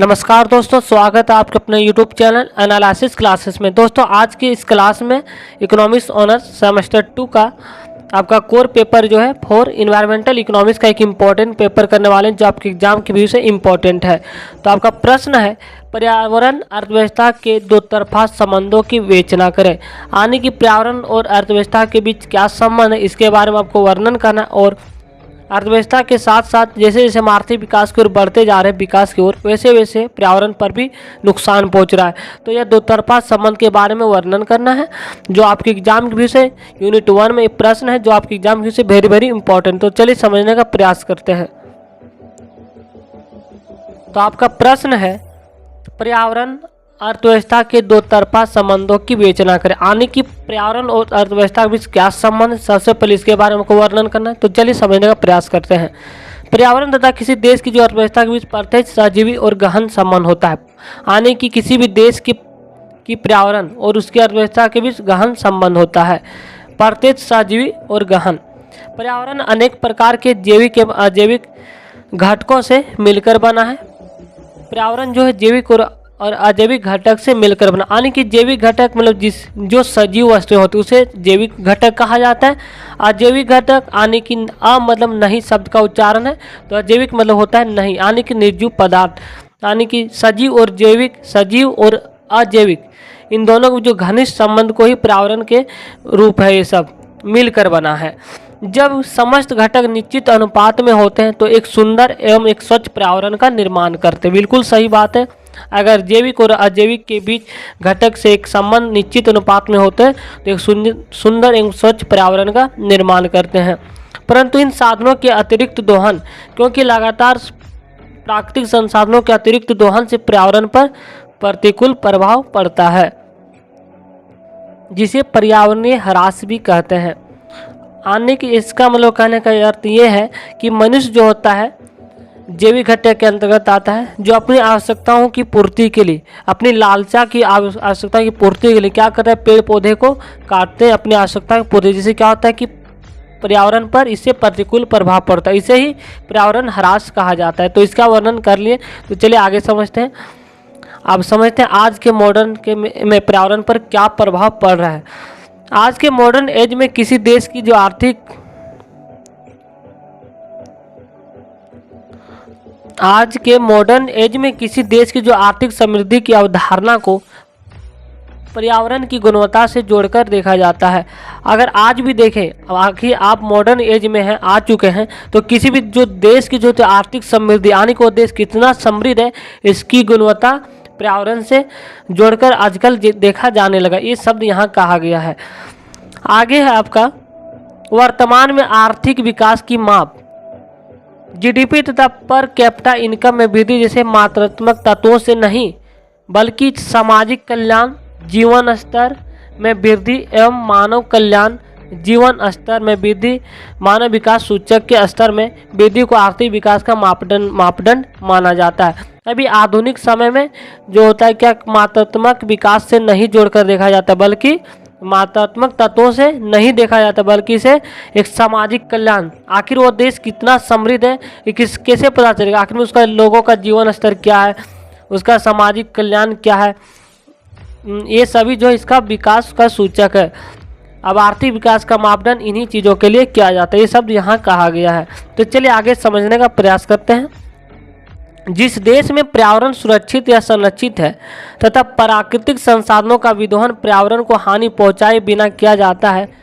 नमस्कार दोस्तों, स्वागत है आपके अपने यूट्यूब चैनल एनालिसिस क्लासेस में। दोस्तों आज की इस क्लास में इकोनॉमिक्स ऑनर्स सेमेस्टर 2 का आपका कोर पेपर जो है फॉर इन्वायरमेंटल इकोनॉमिक्स का एक इम्पॉर्टेंट पेपर करने वाले हैं जो आपके एग्जाम के व्यू से इम्पॉर्टेंट है। तो आपका प्रश्न है, पर्यावरण अर्थव्यवस्था के दो तरफा संबंधों की विवेचना करें। यानी कि पर्यावरण और अर्थव्यवस्था के बीच क्या संबंध है, इसके बारे में आपको वर्णन करना है। और अर्थव्यवस्था के साथ साथ जैसे जैसे हम आर्थिक विकास की ओर बढ़ते जा रहे हैं, विकास की ओर, वैसे वैसे पर्यावरण पर भी नुकसान पहुंच रहा है। तो यह दो तरफा संबंध के बारे में वर्णन करना है जो आपके एग्जाम के व्यू से यूनिट 1 में एक प्रश्न है जो आपके एग्जाम के व्यू से वेरी वेरी इंपॉर्टेंट। तो चलिए समझने का प्रयास करते हैं। तो आपका प्रश्न है, पर्यावरण अर्थव्यवस्था के दो तरफा संबंधों की विवेचना करें। यानी कि पर्यावरण और अर्थव्यवस्था के बीच क्या संबंध है, सबसे पहले इसके बारे में वर्णन करना है। तो चलिए समझने का प्रयास करते हैं। पर्यावरण तथा किसी देश की जो अर्थव्यवस्था के बीच प्रत्यक्ष सजीवी और गहन संबंध होता है। यानी कि किसी भी देश की पर्यावरण और उसकी अर्थव्यवस्था के बीच गहन संबंध होता है, प्रत्यक्ष सजीवी और गहन। पर्यावरण अनेक प्रकार के जैविक एवं अजैविक घटकों से मिलकर बना है। पर्यावरण जो है जैविक और अजैविक घटक से मिलकर बना। यानी कि जैविक घटक मतलब जो सजीव वस्तुएं होती है उसे जैविक घटक कहा जाता है। अजैविक घटक यानी कि मतलब नहीं शब्द का उच्चारण है, तो अजैविक मतलब होता है नहीं, यानी कि निर्जीव पदार्थ। यानी कि सजीव और जैविक, सजीव और अजैविक, इन दोनों के जो घनिष्ठ संबंध को ही पर्यावरण के रूप है, ये सब मिलकर बना है। जब समस्त घटक निश्चित अनुपात में होते हैं तो एक सुंदर एवं एक स्वच्छ पर्यावरण का निर्माण करते हैं। बिल्कुल सही बात है। अगर जैविक और अजैविक के बीच घटक से एक संबंध निश्चित अनुपात में होते हैं तो एक सुंदर एवं स्वच्छ पर्यावरण का निर्माण करते हैं। परंतु इन साधनों के अतिरिक्त दोहन, क्योंकि लगातार प्राकृतिक संसाधनों के अतिरिक्त दोहन से पर्यावरण पर प्रतिकूल प्रभाव पड़ता है, जिसे पर्यावरणीय ह्रास भी कहते हैं। आने की इसका मतलब कहने का अर्थ ये है कि मनुष्य जो होता है जैविक घटक के अंतर्गत आता है, जो अपनी आवश्यकताओं की पूर्ति के लिए, अपनी लालसा की आवश्यकता की पूर्ति के लिए क्या करता है, पेड़ पौधे को काटते हैं अपनी आवश्यकता की पूर्ति। जिससे क्या होता है कि पर्यावरण पर इससे प्रतिकूल प्रभाव पड़ता है, इसे ही पर्यावरण ह्रास कहा जाता है। तो इसका वर्णन कर लिए, तो चलिए आगे समझते हैं। अब समझते हैं आज के मॉडर्न के में पर्यावरण पर क्या प्रभाव पड़ रहा है। आज के मॉडर्न एज में किसी देश की जो आर्थिक समृद्धि की अवधारणा को पर्यावरण की गुणवत्ता से जोड़कर देखा जाता है। अगर आज भी देखें, आखिर आप मॉडर्न एज में हैं, आ चुके हैं, तो किसी भी जो देश की जो आर्थिक समृद्धि, यानी कि वो देश कितना समृद्ध है, इसकी गुणवत्ता पर्यावरण से जोड़कर आजकल देखा जाने लगा। ये शब्द यहाँ कहा गया है। आगे है आपका, वर्तमान में आर्थिक विकास की माप जीडीपी तथा पर कैपिटा इनकम में वृद्धि जैसे मात्रात्मक तत्वों से नहीं, बल्कि सामाजिक कल्याण, जीवन स्तर में वृद्धि एवं मानव कल्याण, जीवन स्तर में वृद्धि, मानव विकास सूचक के स्तर में वृद्धि को आर्थिक विकास का मापदंड माना जाता है। अभी आधुनिक समय में जो होता है क्या, मात्रात्मक विकास से नहीं जोड़कर देखा जाता, बल्कि मात्रात्मक तत्वों से नहीं देखा जाता, बल्कि इसे एक सामाजिक कल्याण, आखिर वो देश कितना समृद्ध है ये कैसे पता चलेगा, आखिर में उसका लोगों का जीवन स्तर क्या है, उसका सामाजिक कल्याण क्या है, ये सभी जो इसका विकास का सूचक है। अब आर्थिक विकास का मापदंड इन्हीं चीज़ों के लिए किया जाता है, ये शब्द यहाँ कहा गया है। तो चलिए आगे समझने का प्रयास करते हैं। जिस देश में पर्यावरण सुरक्षित या संरक्षित है तथा प्राकृतिक संसाधनों का विदोहन पर्यावरण को हानि पहुंचाए बिना किया जाता है,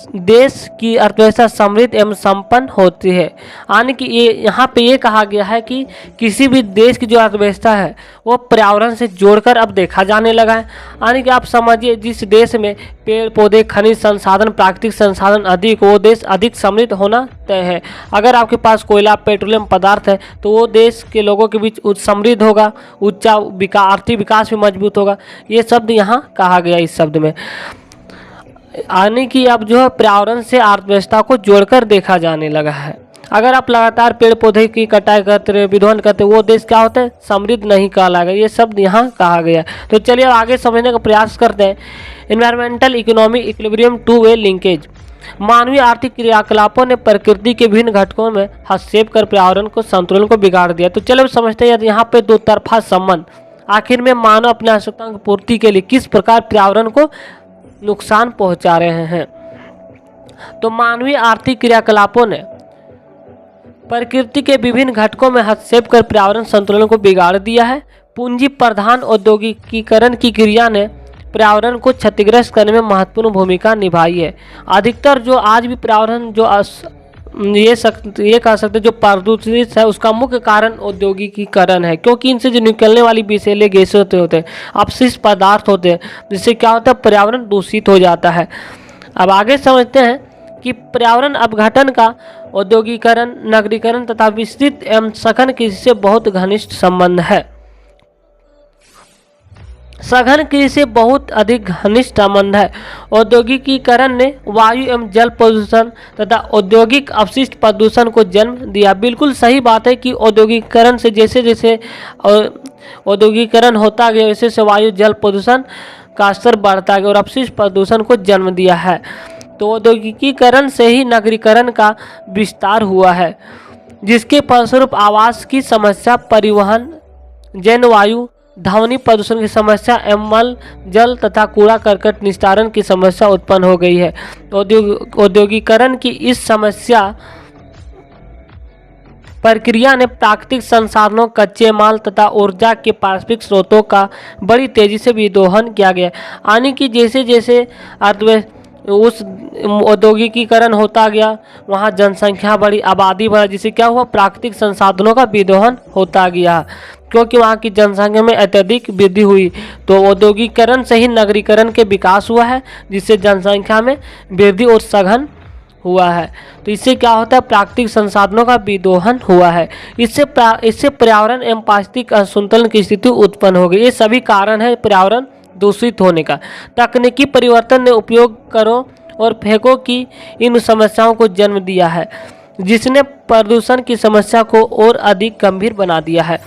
देश की अर्थव्यवस्था समृद्ध एवं संपन्न होती है। यानी कि ये यहाँ पे ये कहा गया है कि किसी भी देश की जो अर्थव्यवस्था है वो पर्यावरण से जोड़कर अब देखा जाने लगा है। यानी कि आप समझिए, जिस देश में पेड़ पौधे, खनिज संसाधन, प्राकृतिक संसाधन अधिक, वो देश अधिक समृद्ध होना तय है। अगर आपके पास कोयला, पेट्रोलियम पदार्थ है तो वो देश के लोगों के बीच समृद्ध होगा, उच्चा आर्थिक विकास भी मजबूत होगा। ये शब्द यहाँ कहा गया इस शब्द में। यानी कि अब जो है पर्यावरण से अर्थव्यवस्था को जोड़कर देखा जाने लगा है। अगर आप लगातार पेड़ पौधे की कटाई करते रहे, विध्वंस करते, वो देश क्या होता है, समृद्ध नहीं कहलाएगा। ये शब्द यहाँ कहा गया। तो चलिए आगे समझने का प्रयास करते हैं। Environmental economy equilibrium two way linkage, मानवीय आर्थिक क्रियाकलापों ने प्रकृति के विभिन्न घटकों में हस्तक्षेप कर पर्यावरण को संतुलन को बिगाड़ दिया। तो चलो समझते हैं यहाँ पे दो तरफा संबंध। आखिर में मानव अपनी आवश्यकताओं की पूर्ति के लिए किस प्रकार पर्यावरण को नुकसान पहुंचा रहे हैं। तो मानवीय आर्थिक क्रियाकलापों ने प्रकृति के विभिन्न घटकों में हस्तक्षेप कर पर्यावरण संतुलन को बिगाड़ दिया है। पूंजी प्रधान औद्योगिकीकरण की क्रिया ने पर्यावरण को क्षतिग्रस्त करने में महत्वपूर्ण भूमिका निभाई है। अधिकतर जो आज भी पर्यावरण जो ये कह सकते जो प्रदूषित है उसका मुख्य कारण औद्योगिकीकरण है, क्योंकि इनसे जो निकलने वाली विषैले गैसें होते हैं, अपशिष्ट पदार्थ होते हैं, जिससे क्या होता है पर्यावरण दूषित हो जाता है। अब आगे समझते हैं कि पर्यावरण अपघटन का औद्योगिकीकरण, नगरीकरण तथा विस्तृत एवं सघन कृषि से बहुत घनिष्ठ संबंध है। सघन कृषि से बहुत अधिक घनिष्ठ संबंध है। औद्योगिकीकरण ने वायु एवं जल प्रदूषण तथा औद्योगिक अपशिष्ट प्रदूषण को जन्म दिया। बिल्कुल सही बात है कि औद्योगिकीकरण से जैसे जैसे औद्योगिकीकरण होता गया वैसे से वायु जल प्रदूषण का स्तर बढ़ता गया और अपशिष्ट प्रदूषण को जन्म दिया है। तो औद्योगिकीकरण से ही नगरीकरण का विस्तार हुआ है, जिसके फलस्वरूप आवास की समस्या, परिवहन, जलवायु, ध्वनि प्रदूषण की समस्या एवं मल जल तथा कूड़ा करकट निस्तारण की समस्या उत्पन्न हो गई है। औद्योगिकीकरण की इस समस्या प्रक्रिया ने प्राकृतिक संसाधनों, कच्चे माल तथा ऊर्जा के पारस्परिक स्रोतों का बड़ी तेजी से विदोहन किया गया। यानी कि जैसे जैसे उस औद्योगिकीकरण होता गया वहाँ जनसंख्या बढ़ी, आबादी बढ़ा, जिससे क्या हुआ प्राकृतिक संसाधनों का विदोहन होता गया, क्योंकि वहाँ की जनसंख्या में अत्यधिक वृद्धि हुई। तो औद्योगिकीकरण से ही नगरीकरण के विकास हुआ है, जिससे जनसंख्या में वृद्धि और सघन हुआ है। तो इससे क्या होता है प्राकृतिक संसाधनों का विदोहन हुआ है। इससे पर्यावरण एवं पारिस्थितिक असंतुलन की स्थिति उत्पन्न हो गई। ये सभी कारण है पर्यावरण दूषित होने का। तकनीकी परिवर्तन ने उपयोग करो और फेंको की इन समस्याओं को जन्म दिया है, जिसने प्रदूषण की समस्या को और अधिक गंभीर बना दिया है।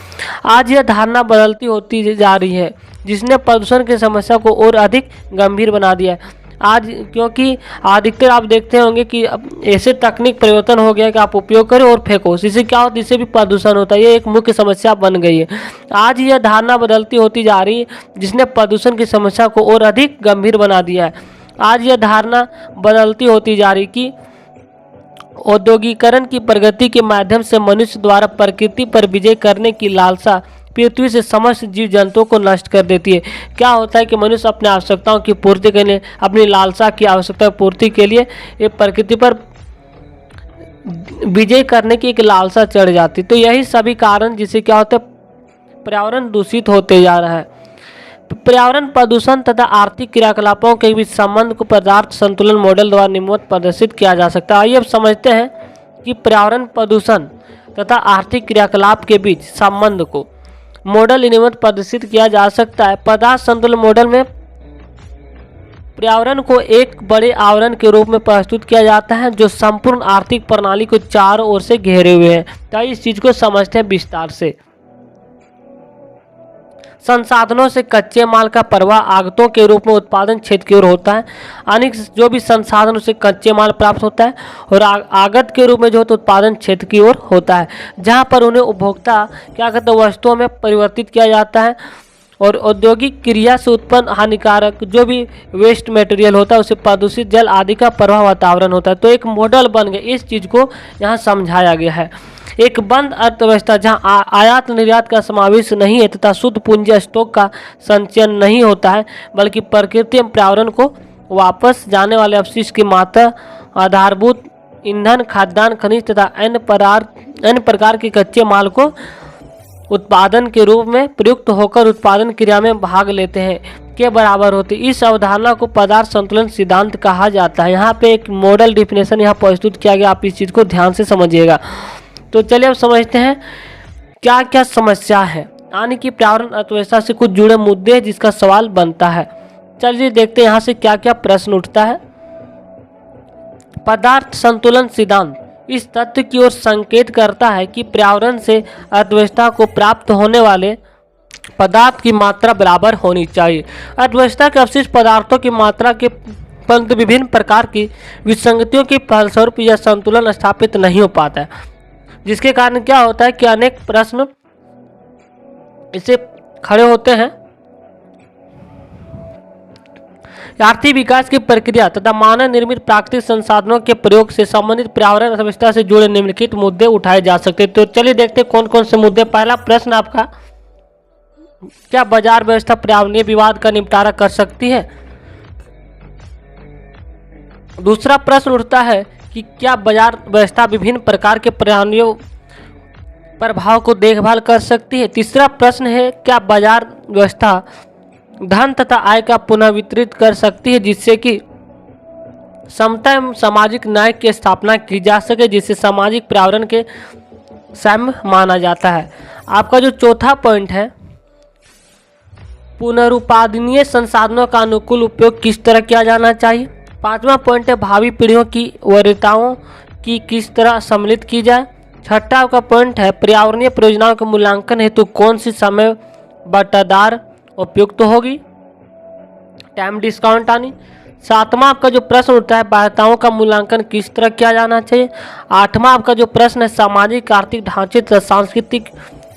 आज यह धारणा बदलती होती जा रही है, जिसने प्रदूषण की समस्या को और अधिक गंभीर बना दिया है। आज क्योंकि अधिकतर आप देखते होंगे कि अब ऐसे तकनीक परिवर्तन हो गया कि आप उपयोग करें और फेंको, इससे क्या होता है, इससे भी प्रदूषण होता है। ये एक मुख्य समस्या बन गई है। आज यह धारणा बदलती होती जा रही है, जिसने प्रदूषण की समस्या को और अधिक गंभीर बना दिया है। आज यह धारणा बदलती होती जा रही कि औद्योगिकीकरण की प्रगति के माध्यम से मनुष्य द्वारा प्रकृति पर विजय करने की लालसा पृथ्वी से समस्त जीव जंतुओं को नष्ट कर देती है। क्या होता है कि मनुष्य अपनी आवश्यकताओं की पूर्ति के लिए, अपनी लालसा की आवश्यकता पूर्ति के लिए ये प्रकृति पर विजय करने की एक लालसा चढ़ जाती। तो यही सभी कारण जिससे क्या होता है पर्यावरण दूषित होते जा रहा है। पर्यावरण प्रदूषण तथा आर्थिक क्रियाकलापों के बीच संबंध को पदार्थ संतुलन मॉडल द्वारा निम्नवत प्रदर्शित किया जा सकता है। आइए अब समझते हैं कि पर्यावरण प्रदूषण तथा आर्थिक क्रियाकलाप के बीच संबंध को मॉडल निम्नवत प्रदर्शित किया जा सकता है। पदार्थ संतुलन मॉडल में पर्यावरण को एक बड़े आवरण के रूप में प्रस्तुत किया जाता है, जो संपूर्ण आर्थिक प्रणाली को चारों ओर से घेरे हुए है। तो इस चीज को समझते हैं विस्तार से। संसाधनों से कच्चे माल का प्रवाह आगतों के रूप में उत्पादन क्षेत्र की ओर होता है। यानी जो भी संसाधनों से कच्चे माल प्राप्त होता है और आगत के रूप में जो होता है उत्पादन क्षेत्र की ओर होता है, जहां पर उन्हें उपभोक्ता क्या कहते हैं वस्तुओं में परिवर्तित किया जाता है। और औद्योगिक क्रिया से उत्पन्न हानिकारक जो भी वेस्ट मटेरियल होता है उसे प्रदूषित जल आदि का प्रवाह वातावरण होता है। तो एक मॉडल बन गया, इस चीज को यहाँ समझाया गया है। एक बंद अर्थव्यवस्था जहां आयात निर्यात का समावेश नहीं है तथा शुद्ध पूंजी स्टॉक का संचयन नहीं होता है, बल्कि प्रकृति एवं पर्यावरण को वापस जाने वाले अपशिष्ट की मात्रा, आधारभूत ईंधन, खाद्यान्न, खनिज तथा अन्य प्रकार के कच्चे माल को उत्पादन के रूप में प्रयुक्त होकर उत्पादन क्रिया में भाग लेते हैं के बराबर होती है। इस अवधारणा को पदार्थ संतुलन सिद्धांत कहा जाता है। यहाँ पे एक मॉडल डिफिनेशन यहाँ प्रस्तुत किया गया, आप इस चीज़ को ध्यान से समझिएगा। तो चलिए अब समझते हैं क्या क्या समस्या है, यानी कि पर्यावरण अर्थव्यवस्था से कुछ जुड़े मुद्दे हैं जिसका सवाल बनता है। चलिए देखते हैं यहाँ से क्या क्या प्रश्न उठता है। पदार्थ संतुलन सिद्धांत इस तथ्य की ओर संकेत करता है कि पर्यावरण से अर्थव्यवस्था को प्राप्त होने वाले पदार्थ की मात्रा बराबर होनी चाहिए। अर्थव्यवस्था के अवशिष्ट पदार्थों की मात्रा के परंतु विभिन्न प्रकार की विसंगतियों के फलस्वरूप यह संतुलन स्थापित नहीं हो पाता है, जिसके कारण क्या होता है कि अनेक प्रश्न इससे खड़े होते हैं। आर्थिक विकास की प्रक्रिया तथा मानव निर्मित प्राकृतिक संसाधनों के प्रयोग से संबंधित पर्यावरण अर्थव्यवस्था से जुड़े निम्नलिखित मुद्दे उठाए जा सकते हैं। तो चलिए देखते हैं कौन कौन से मुद्दे। पहला प्रश्न आपका, क्या बाजार व्यवस्था पर्यावरणीय विवाद का निपटारा कर सकती है? दूसरा प्रश्न उठता है कि क्या बाजार व्यवस्था विभिन्न प्रकार के पर्यावरणीय प्रभाव को देखभाल कर सकती है? तीसरा प्रश्न है, क्या बाजार व्यवस्था धन तथा आय का पुनः वितरित कर सकती है, जिससे कि समता एवं सामाजिक न्याय की स्थापना की जा सके, जिससे सामाजिक पर्यावरण के साम्य माना जाता है। आपका जो चौथा पॉइंट है, पुनरुत्पादनीय संसाधनों का अनुकूल उपयोग किस तरह किया जाना चाहिए। पांचवा पॉइंट है, भावी पीढ़ियों की वरीयताओं की किस तरह सम्मिलित की जाए। छठा का पॉइंट है, पर्यावरणीय परियोजनाओं के मूल्यांकन हेतु कौन सी समय बटादार उपयुक्त तो होगी, टाइम डिस्काउंट आनी। सातवां आपका जो प्रश्न उठता है, बाध्यताओं का मूल्यांकन किस तरह किया जाना चाहिए। आठवां आपका जो प्रश्न है, सामाजिक आर्थिक ढांचे तथा सांस्कृतिक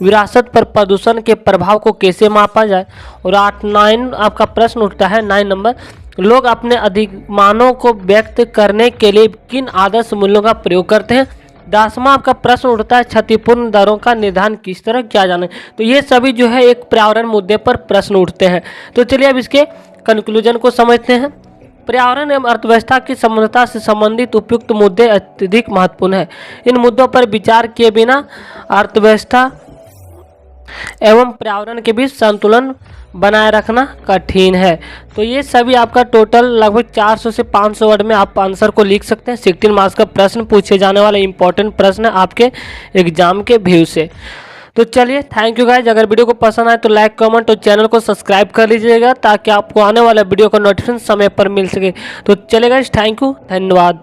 विरासत पर प्रदूषण के प्रभाव को कैसे मापा जाए। और 9 आपका प्रश्न उठता है, 9 नंबर, लोग अपने अधिमानों को व्यक्त करने के लिए किन आदर्श मूल्यों का प्रयोग करते हैं। 10वां आपका प्रश्न उठता है, क्षतिपूर्ण दरों का निर्धारण किस तरह किया जाना है। तो ये सभी जो है एक पर्यावरण मुद्दे पर प्रश्न उठते हैं। तो चलिए अब इसके कंक्लूजन को समझते हैं। पर्यावरण एवं अर्थव्यवस्था की समन्वयता से संबंधित उपयुक्त मुद्दे अत्यधिक महत्वपूर्ण है। इन मुद्दों पर विचार किए बिना अर्थव्यवस्था एवं पर्यावरण के बीच संतुलन बनाए रखना कठिन है। तो ये सभी आपका टोटल लगभग 400 से 500 वर्ड में आप आंसर को लिख सकते हैं। 16 मार्क्स का प्रश्न पूछे जाने वाला इंपॉर्टेंट प्रश्न है आपके एग्जाम के व्यू से। तो चलिए, थैंक यू गाइज। अगर वीडियो को पसंद आए तो लाइक, कमेंट और चैनल को सब्सक्राइब कर लीजिएगा, ताकि आपको आने वाला वीडियो का नोटिफिकेशन समय पर मिल सके। तो चलिए गाइज, थैंक यू, धन्यवाद।